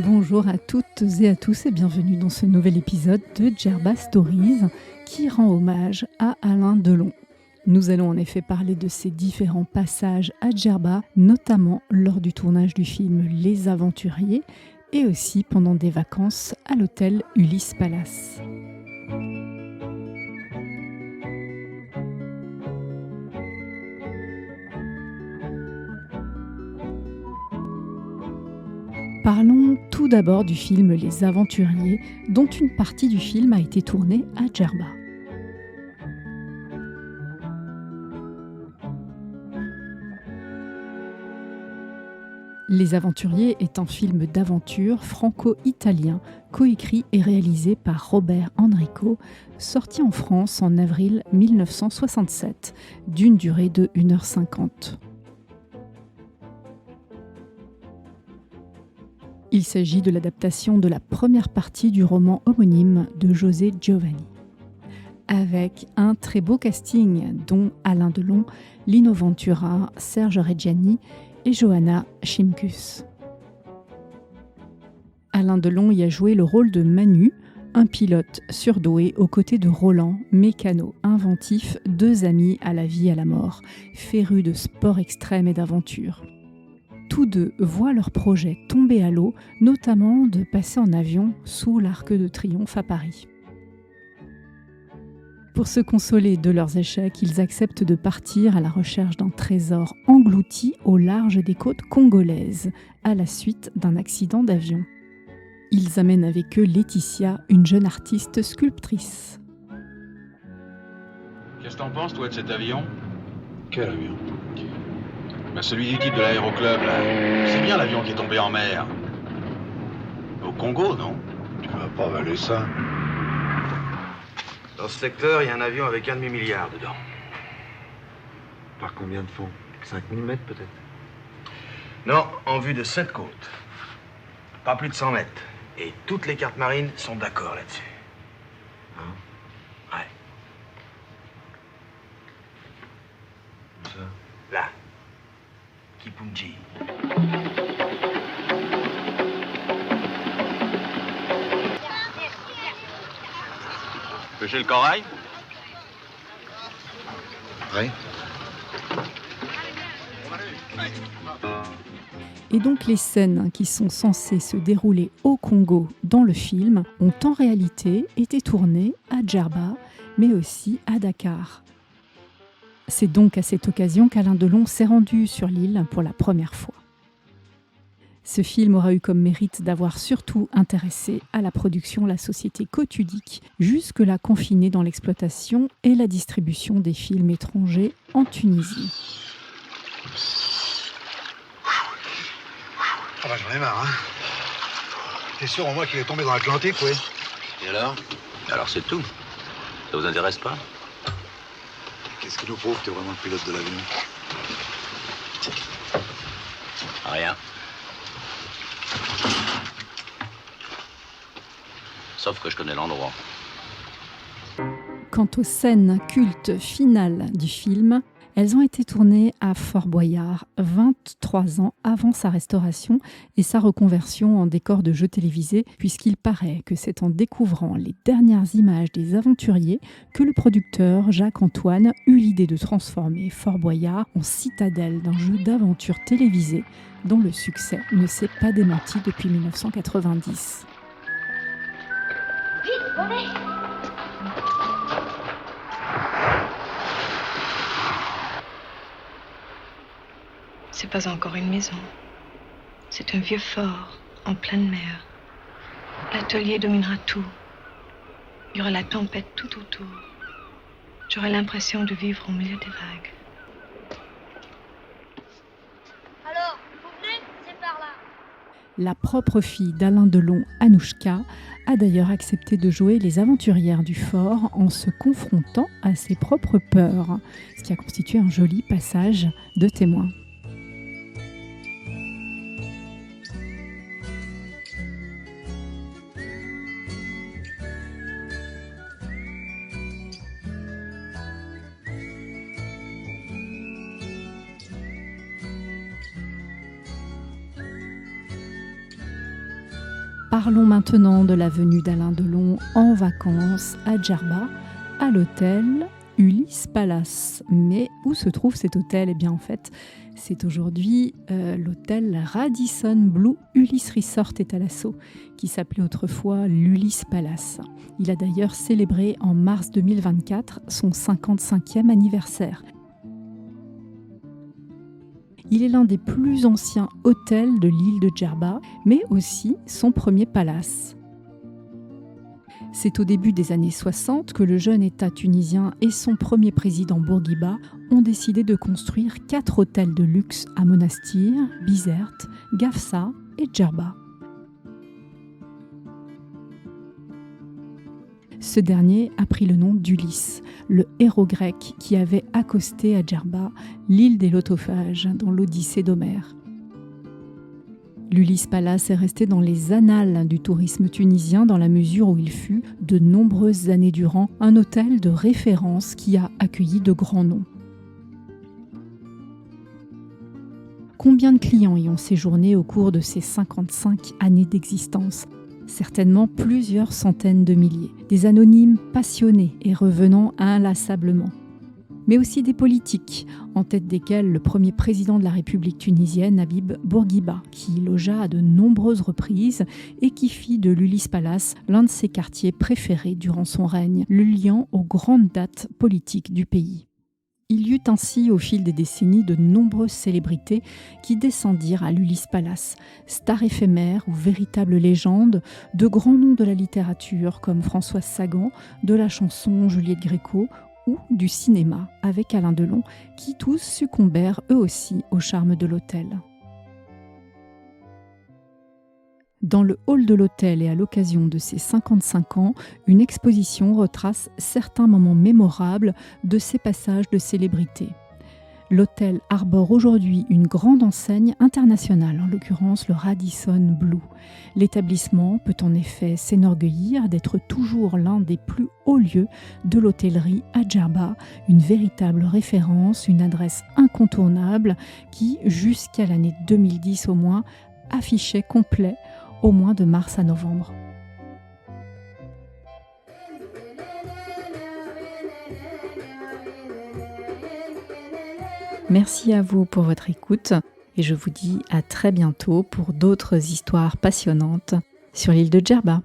Bonjour à toutes et à tous et bienvenue dans ce nouvel épisode de Djerba Stories qui rend hommage à Alain Delon. Nous allons en effet parler de ses différents passages à Djerba, notamment lors du tournage du film Les Aventuriers et aussi pendant des vacances à l'hôtel Ulysse Palace. Parlons tout d'abord du film Les Aventuriers, dont une partie du film a été tournée à Djerba. Les Aventuriers est un film d'aventure franco-italien, coécrit et réalisé par Robert Enrico, sorti en France en avril 1967, d'une durée de 1h50. Il s'agit de l'adaptation de la première partie du roman homonyme de José Giovanni. Avec un très beau casting, dont Alain Delon, Lino Ventura, Serge Reggiani et Johanna Shimkus. Alain Delon y a joué le rôle de Manu, un pilote surdoué aux côtés de Roland, mécano inventif, deux amis à la vie et à la mort, férus de sport extrême et d'aventure. Tous deux voient leur projet tomber à l'eau, notamment de passer en avion sous l'Arc de Triomphe à Paris. Pour se consoler de leurs échecs, ils acceptent de partir à la recherche d'un trésor englouti au large des côtes congolaises, à la suite d'un accident d'avion. Ils amènent avec eux Laetitia, une jeune artiste sculptrice. Qu'est-ce que t'en penses, toi, de cet avion? Quel avion? Celui du type de l'aéroclub, là. C'est bien l'avion qui est tombé en mer. Au Congo, non? Tu vas pas avaler ça? Dans ce secteur, il y a un avion avec 1,5 milliard dedans. Par combien de fond? 5 mm peut-être? Non, en vue de 7 côtes. Pas plus de 100 mètres. Et toutes les cartes marines sont d'accord là-dessus. Hein? Ouais. Où ça? Là. Kipunji. Pêcher le corail? Ouais. Et donc les scènes qui sont censées se dérouler au Congo dans le film ont en réalité été tournées à Djerba, mais aussi à Dakar. C'est donc à cette occasion qu'Alain Delon s'est rendu sur l'île pour la première fois. Ce film aura eu comme mérite d'avoir surtout intéressé à la production la société Cotudic, jusque-là confinée dans l'exploitation et la distribution des films étrangers en Tunisie. Ah bah j'en ai marre, hein. T'es sûr au moins qu'il est tombé dans l'Atlantique, oui? Et alors? Alors c'est tout. Ça vous intéresse pas? Qu'est-ce qui nous prouve que t'es vraiment le pilote de l'avion? Rien. Sauf que je connais l'endroit. Quant aux scènes cultes finales du film, elles ont été tournées à Fort Boyard 23 ans avant sa restauration et sa reconversion en décor de jeux télévisés, puisqu'il paraît que c'est en découvrant les dernières images des Aventuriers que le producteur Jacques-Antoine eut l'idée de transformer Fort Boyard en citadelle d'un jeu d'aventure télévisé dont le succès ne s'est pas démenti depuis 1990. Vite, venez! C'est pas encore une maison. C'est un vieux fort en pleine mer. L'atelier dominera tout. Il y aura la tempête tout autour. J'aurai l'impression de vivre au milieu des vagues. Alors, vous venez? C'est par là. La propre fille d'Alain Delon, Anouchka, a d'ailleurs accepté de jouer les aventurières du fort en se confrontant à ses propres peurs, ce qui a constitué un joli passage de témoin. Parlons maintenant de la venue d'Alain Delon en vacances à Djerba, à l'hôtel Ulysse Palace. Mais où se trouve cet hôtel ? Eh bien en fait, c'est aujourd'hui l'hôtel Radisson Blu Ulysse Resort et Thalasso, qui s'appelait autrefois l'Ulysse Palace. Il a d'ailleurs célébré en mars 2024 son 55e anniversaire. Il est l'un des plus anciens hôtels de l'île de Djerba, mais aussi son premier palace. C'est au début des années 60 que le jeune État tunisien et son premier président Bourguiba ont décidé de construire 4 hôtels de luxe à Monastir, Bizerte, Gafsa et Djerba. Ce dernier a pris le nom d'Ulysse, le héros grec qui avait accosté à Djerba l'île des Lotophages dans l'Odyssée d'Homère. L'Ulysse Palace est resté dans les annales du tourisme tunisien dans la mesure où il fut, de nombreuses années durant, un hôtel de référence qui a accueilli de grands noms. Combien de clients y ont séjourné au cours de ces 55 années d'existence ? Certainement plusieurs centaines de milliers. Des anonymes passionnés et revenant inlassablement. Mais aussi des politiques, en tête desquels le premier président de la République tunisienne, Habib Bourguiba, qui y logea à de nombreuses reprises et qui fit de l'Ulysse Palace l'un de ses quartiers préférés durant son règne, le liant aux grandes dates politiques du pays. Il y eut ainsi au fil des décennies de nombreuses célébrités qui descendirent à l'Ulysse Palace, stars éphémères ou véritables légendes, de grands noms de la littérature comme Françoise Sagan, de la chanson Juliette Gréco ou du cinéma avec Alain Delon, qui tous succombèrent eux aussi au charme de l'hôtel. Dans le hall de l'hôtel et à l'occasion de ses 55 ans, une exposition retrace certains moments mémorables de ces passages de célébrité. L'hôtel arbore aujourd'hui une grande enseigne internationale, en l'occurrence le Radisson Blu. L'établissement peut en effet s'enorgueillir d'être toujours l'un des plus hauts lieux de l'hôtellerie à Djerba, une véritable référence, une adresse incontournable qui, jusqu'à l'année 2010 au moins, affichait complet au mois de mars à novembre. Merci à vous pour votre écoute et je vous dis à très bientôt pour d'autres histoires passionnantes sur l'île de Djerba.